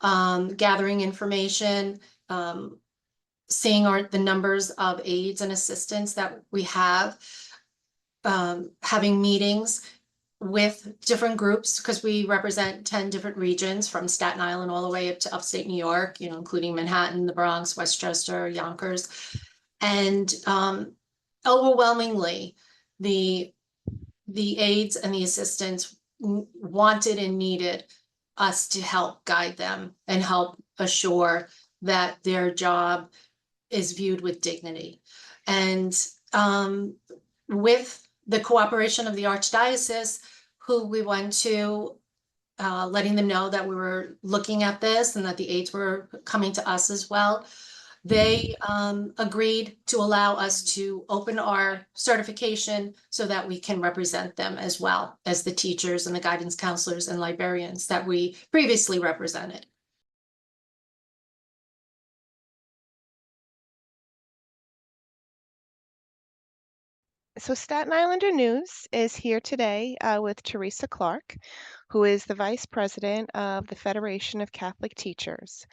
gathering information, seeing the numbers of aides and assistants that we have, having meetings with different groups, because we represent 10 different regions from Staten Island all the way up to upstate New York, including Manhattan, the Bronx, Westchester, Yonkers. And overwhelmingly, the aides and the assistants wanted and needed us to help guide them and help assure that their job is viewed with dignity. And with the cooperation of the Archdiocese, who we went to, letting them know that we were looking at this and that the aides were coming to us as well, they agreed to allow us to open our certification so that we can represent them as well as the teachers and the guidance counselors and librarians that we previously represented. So Staten Islander News is here today with Teresa Clark, who is the Vice President of the Federation of Catholic Teachers.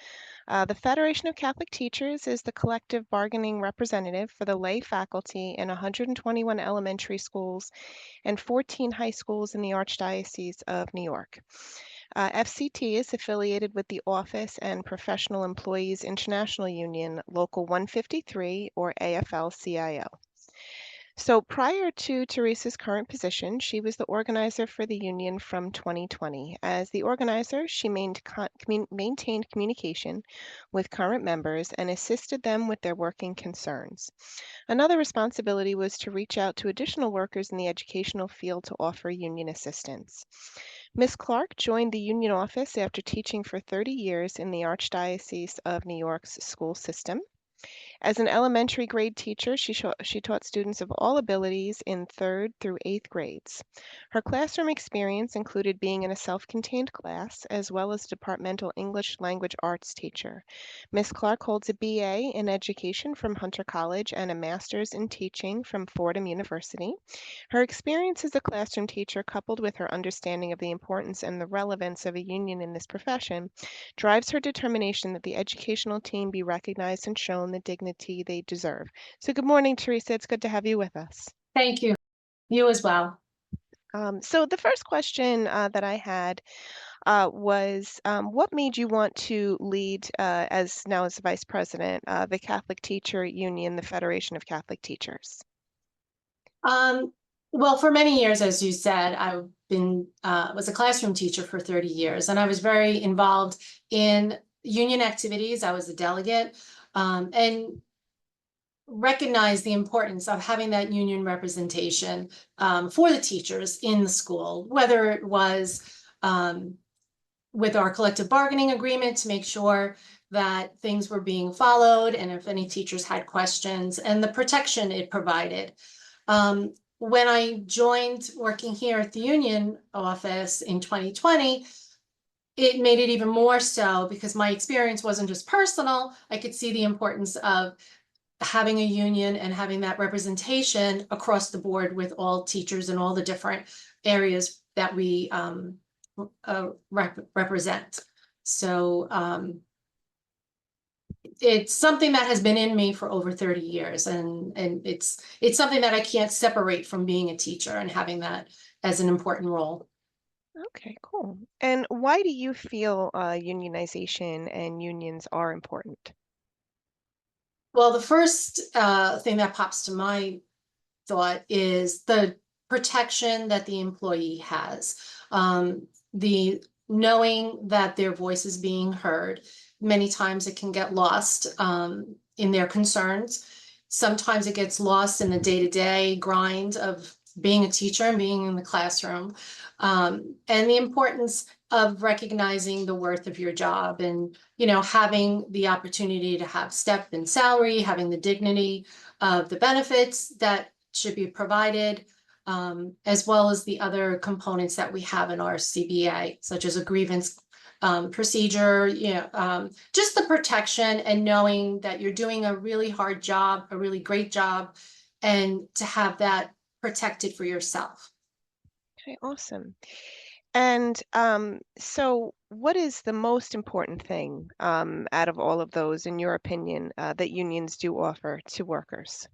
The Federation of Catholic Teachers is the collective bargaining representative for the lay faculty in 121 elementary schools and 14 high schools in the Archdiocese of New York. FCT is affiliated with the Office and Professional Employees International Union, Local 153, or AFL-CIO. So prior to Teresa's current position, she was the organizer for the union from 2020. As the organizer, she maintained communication with current members and assisted them with their working concerns. Another responsibility was to reach out to additional workers in the educational field to offer union assistance. Ms. Clark joined the union office after teaching for 30 years in the Archdiocese of New York's school system. As an elementary grade teacher, she taught students of all abilities in 3rd through 8th grades. Her classroom experience included being in a self-contained class, as well as a departmental English language arts teacher. Ms. Clark holds a BA in education from Hunter College and a master's in teaching from Fordham University. Her experience as a classroom teacher, coupled with her understanding of the importance and the relevance of a union in this profession, drives her determination that the educational team be recognized and shown the dignity they deserve. So good morning, Teresa. It's good to have you with us. Thank you. You as well. So the first question that I had was, what made you want to lead, as Vice President, the Catholic Teacher Union, the Federation of Catholic Teachers? Well, for many years, as you said, I've been was a classroom teacher for 30 years, and I was very involved in union activities. I was a delegate, and recognized the importance of having that union representation for the teachers in the school, whether it was with our collective bargaining agreement to make sure that things were being followed, and if any teachers had questions, and the protection it provided. When I joined working here at the union office in 2020, it made it even more so because my experience wasn't just personal. I could see the importance of having a union and having that representation across the board with all teachers in all the different areas that we represent. So it's something that has been in me for over 30 years, and it's something that I can't separate from being a teacher and having that as an important role. Okay, cool. And why do you feel unionization and unions are important? Well, the first thing that pops to my thought is the protection that the employee has. The knowing that their voice is being heard. Many times it can get lost in their concerns. Sometimes it gets lost in the day-to-day grind of being a teacher and being in the classroom. And the importance of recognizing the worth of your job and, having the opportunity to have step in salary, having the dignity of the benefits that should be provided, as well as the other components that we have in our CBA, such as a grievance procedure, just the protection and knowing that you're doing a really hard job, a really great job, and to have that protected for yourself. Okay, awesome. And so, what is the most important thing out of all of those, in your opinion, that unions do offer to workers?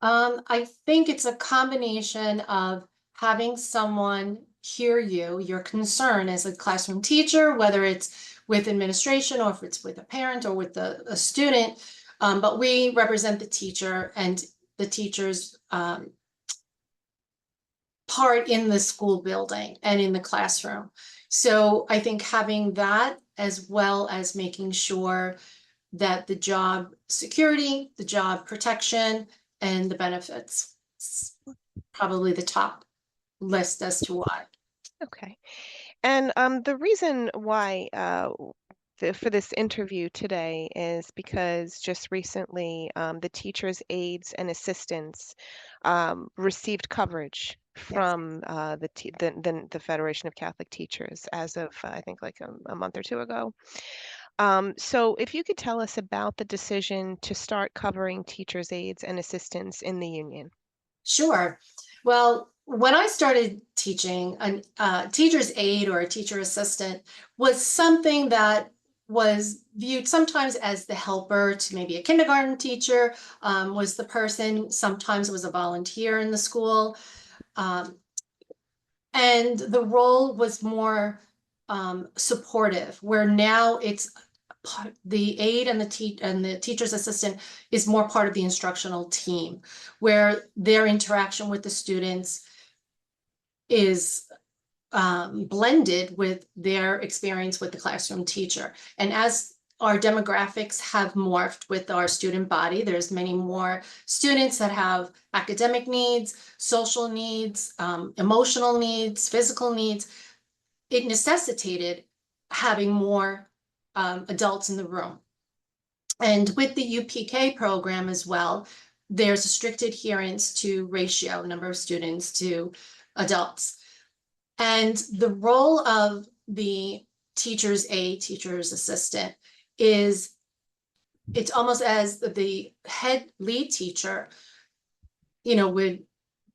I think it's a combination of having someone hear you, your concern as a classroom teacher, whether it's with administration or if it's with a parent or with a student. But we represent the teacher and the teacher's part in the school building and in the classroom. So I think having that as well as making sure that the job security, the job protection, and the benefits is probably the top list as to why. Okay. And the reason why for this interview today is because just recently the teachers, aides, and assistants received coverage Yes. from the Federation of Catholic Teachers as of I think like a month or two ago. So if you could tell us about the decision to start covering teachers, aides, and assistants in the union. Sure. Well, when I started teaching, a teacher's aide or a teacher assistant was something that was viewed sometimes as the helper to maybe a kindergarten teacher, was the person, sometimes it was a volunteer in the school. Um, and the role was more supportive, where now it's the aide and the teacher's assistant is more part of the instructional team, where their interaction with the students is blended with their experience with the classroom teacher. And as our demographics have morphed with our student body, there's many more students that have academic needs, social needs, emotional needs, physical needs. It necessitated having more adults in the room. And with the UPK program as well, there's a strict adherence to ratio, number of students to adults. And the role of the teacher's aide, teacher's assistant is it's almost as the head lead teacher, would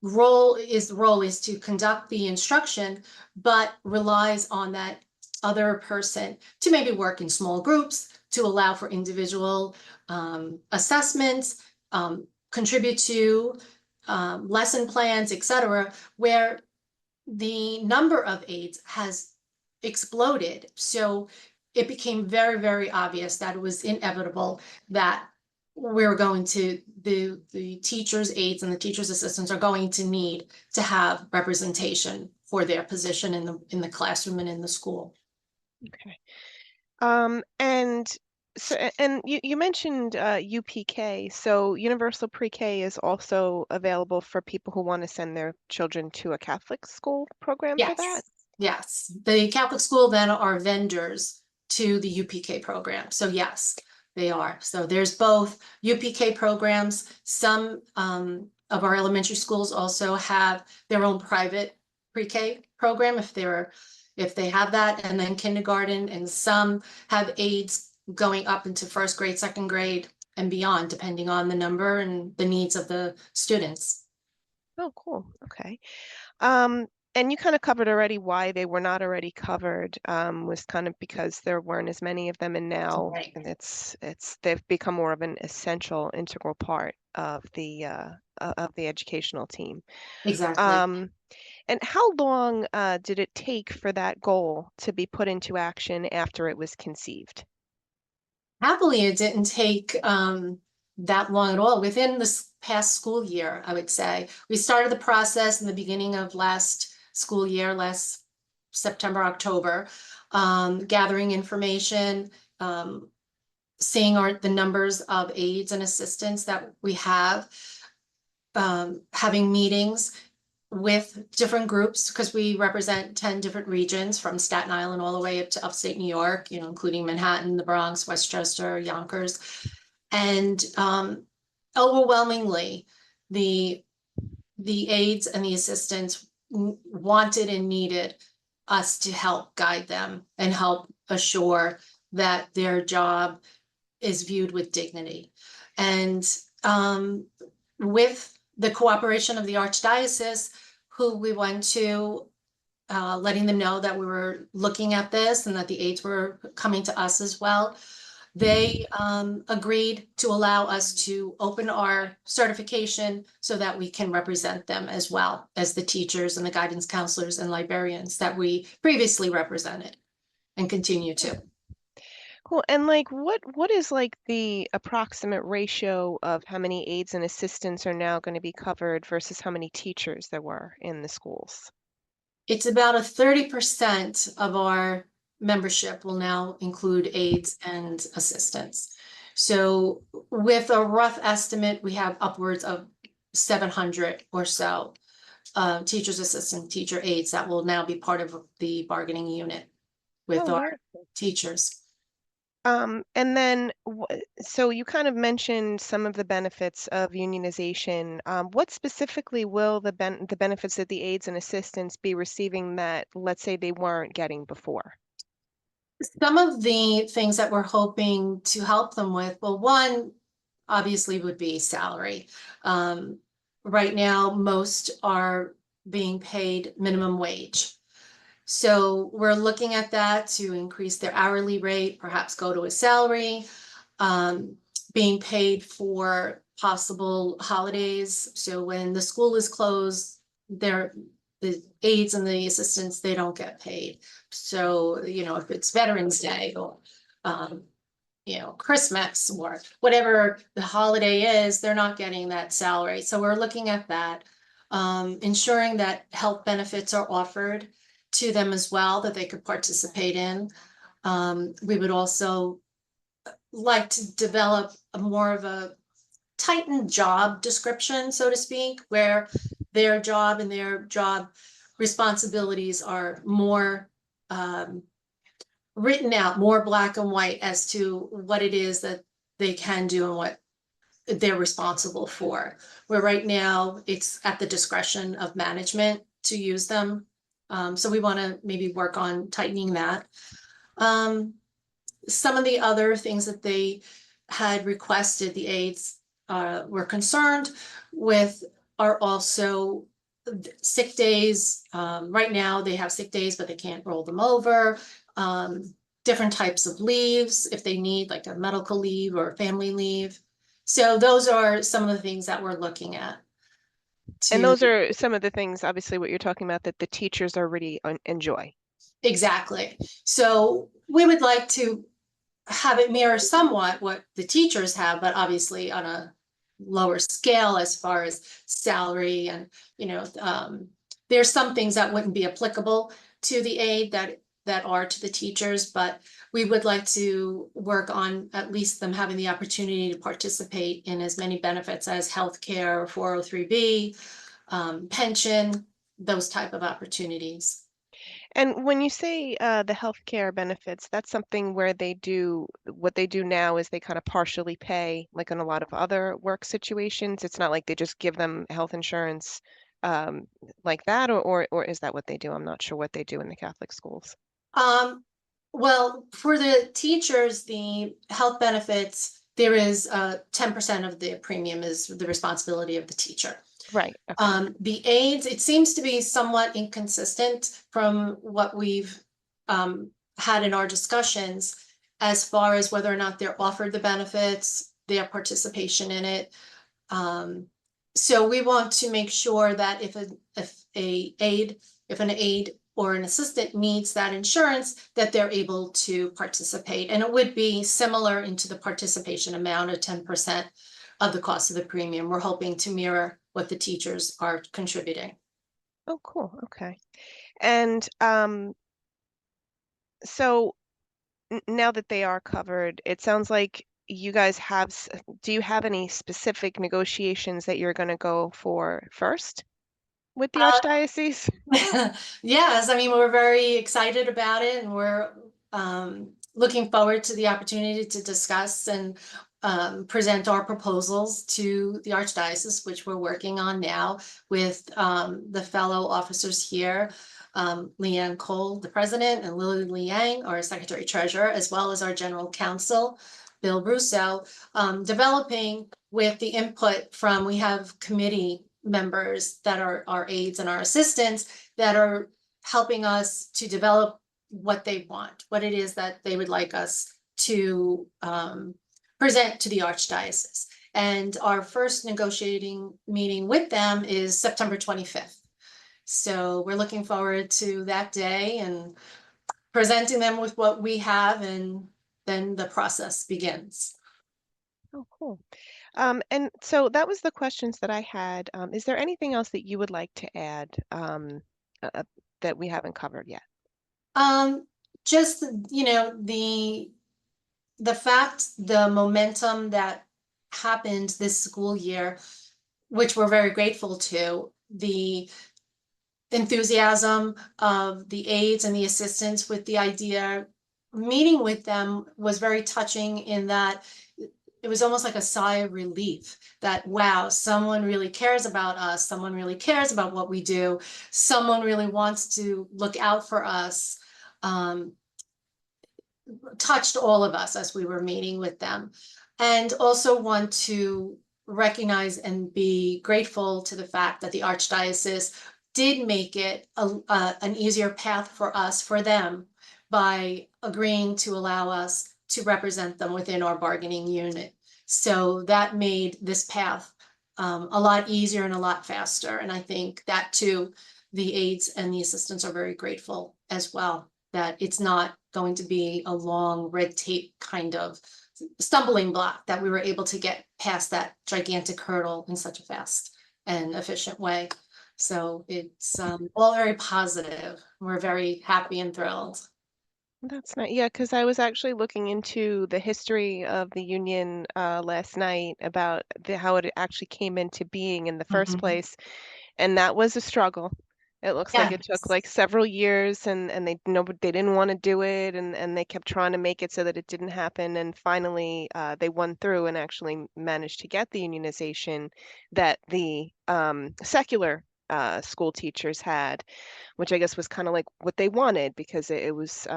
role is to conduct the instruction, but relies on that other person to maybe work in small groups, to allow for individual assessments, contribute to lesson plans, etc., where the number of aides has exploded. So it became very, very obvious that it was inevitable that we're going to the teachers' aides and the teachers' assistants are going to need to have representation for their position in the classroom and in the school. Okay. And so, and you mentioned UPK, so Universal Pre-K is also available for people who want to send their children to a Catholic school program for that? Yes, yes. The Catholic school then are vendors to the UPK program. So yes, they are. So there's both UPK programs. Some of our elementary schools also have their own private pre-K program if they have that, and then kindergarten, and some have aides going up into first grade, second grade, and beyond, depending on the number and the needs of the students. Oh, cool. Okay. Um, and you kind of covered already why they were not already covered, was kind of because there weren't as many of them, and now Right. they've become more of an essential, integral part of the educational team. Exactly. Um, and how long did it take for that goal to be put into action after it was conceived? Happily, it didn't take that long at all. Within this past school year, I would say. We started the process in the beginning of last school year, last September, October, gathering information, seeing the numbers of aides and assistants that we have, having meetings with different groups because we represent 10 different regions from Staten Island all the way up to upstate New York, including Manhattan, the Bronx, Westchester, Yonkers. And overwhelmingly, the aides and the assistants wanted and needed us to help guide them and help assure that their job is viewed with dignity. And with the cooperation of the Archdiocese, who we went to letting them know that we were looking at this and that the aides were coming to us as well. They agreed to allow us to open our certification so that we can represent them as well as the teachers and the guidance counselors and librarians that we previously represented and continue to. Cool. And like what is like the approximate ratio of how many aides and assistants are now going to be covered versus how many teachers there were in the schools? It's about a 30% of our membership will now include aides and assistants. So with a rough estimate, we have upwards of 700 or so teachers, assistant teacher aides that will now be part of the bargaining unit Oh, with our wonderful. teachers. And then, so you kind of mentioned some of the benefits of unionization. What specifically will the benefits that the aides and assistants be receiving that, let's say, they weren't getting before? Some of the things that we're hoping to help them with, well, one obviously would be salary. Um, right now, most are being paid minimum wage. So we're looking at that to increase their hourly rate, perhaps go to a salary, um, being paid for possible holidays. So when the school is closed, the aides and the assistants, they don't get paid. So, if it's Veterans Day or, um, Christmas or whatever the holiday is, they're not getting that salary. So we're looking at that, ensuring that health benefits are offered to them as well, that they could participate in. We would also like to develop a more of a tightened job description, so to speak, where their job and their job responsibilities are more written out, more black and white as to what it is that they can do and what they're responsible for. Where right now it's at the discretion of management to use them. So we want to maybe work on tightening that. Some of the other things that they had requested, the aides were concerned with, are also sick days. Right now they have sick days, but they can't roll them over. Different types of leaves if they need like a medical leave or family leave. So those are some of the things that we're looking at And to those are some of the things, obviously, what you're talking about that the teachers already enjoy. exactly. So we would like to have it mirror somewhat what the teachers have, but obviously on a lower scale as far as salary and, there's some things that wouldn't be applicable to the aide that are to the teachers, but we would like to work on at least them having the opportunity to participate in as many benefits as healthcare, 403B, pension, those type of opportunities. And when you say the healthcare benefits, that's something where they do what they do now is they kind of partially pay, like in a lot of other work situations. It's not like they just give them health insurance um, like that, or is that what they do? I'm not sure what they do in the Catholic schools. Um, well, for the teachers, the health benefits, there is 10% of the premium is the responsibility of the teacher. Right. Okay. The aides, it seems to be somewhat inconsistent from what we've had in our discussions as far as whether or not they're offered the benefits, their participation in it. Um, so we want to make sure that if an aide or an assistant needs that insurance, that they're able to participate. And it would be similar into the participation amount of 10% of the cost of the premium. We're hoping to mirror what the teachers are contributing. Oh, cool. Okay. And so now that they are covered, it sounds like you guys have, do you have any specific negotiations that you're going to go for first with the Archdiocese? Yes, I mean, we're very excited about it and we're looking forward to the opportunity to discuss and present our proposals to the Archdiocese, which we're working on now with the fellow officers here, Leanne Cole, the president, and Lily Liang, our secretary treasurer, as well as our general counsel, Bill Russo, developing with the input from, we have committee members that are our aides and our assistants that are helping us to develop what they want, what it is that they would like us to present to the Archdiocese. And our first negotiating meeting with them is September 25th. So we're looking forward to that day and presenting them with what we have, and then the process begins. Oh, cool. And so that was the questions that I had. Is there anything else that you would like to add that we haven't covered yet? Just, the fact, the momentum that happened this school year, which we're very grateful to, the enthusiasm of the aides and the assistants with the idea, meeting with them was very touching in that it was almost like a sigh of relief that, wow, someone really cares about us, someone really cares about what we do, someone really wants to look out for us. Touched all of us as we were meeting with them, and also want to recognize and be grateful to the fact that the Archdiocese did make it an easier path for us, for them, by agreeing to allow us to represent them within our bargaining unit. So that made this path a lot easier and a lot faster. And I think that too, the aides and the assistants are very grateful as well, that it's not going to be a long red tape kind of stumbling block, that we were able to get past that gigantic hurdle in such a fast and efficient way. So it's all very positive. We're very happy and thrilled. That's not, yeah, because I was actually looking into the history of the union last night about how it actually came into being in the first Mhm. place, and that was a struggle. It looks like it took Yes. like several years, and they they didn't want to do it, and they kept trying to make it so that it didn't happen, and finally they won through and actually managed to get the unionization that the secular school teachers had, which I guess was kind of like what they wanted because it was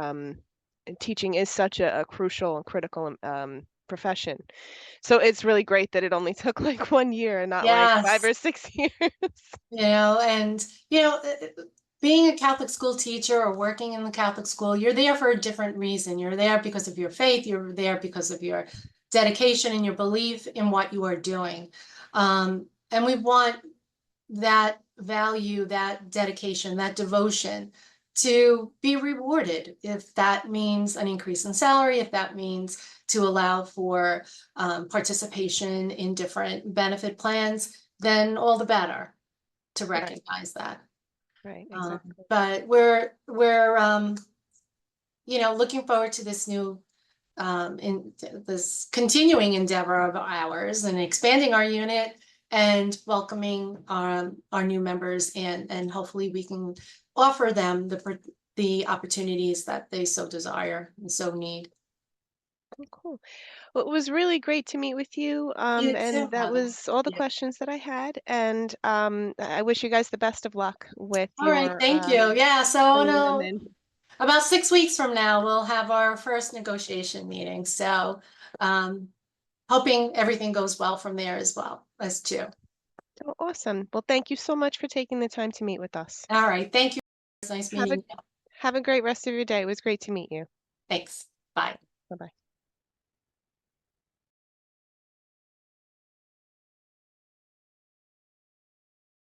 teaching is such a crucial and critical profession. So it's really great that it only took like 1 year and not like 5 Yes. or 6 years. And being a Catholic school teacher or working in the Catholic school, you're there for a different reason. You're there because of your faith, you're there because of your dedication and your belief in what you are doing. And we want that value, that dedication, that devotion to be rewarded. If that means an increase in salary, if that means to allow for participation in different benefit plans, then all the better to Right, recognize that. right, exactly. But we're looking forward to this new in this continuing endeavor of ours, and expanding our unit and welcoming our new members, and hopefully we can offer them the opportunities that they so desire and so need. Oh, cool. Well, it was really great to meet with you. You too, And that Heather. was all the Yeah. questions that I had. And I wish you guys the best of luck with All right, your thank you. Yeah, so no, realignment. about 6 weeks from now, we'll have our first negotiation meeting. So hoping everything goes well from there as well as too. Oh, awesome. Well, thank you so much for taking the time to meet with us. All right, thank you. It's nice Have a meeting you. have a great rest of your day. It was great to meet you. Thanks. Bye. Bye-bye.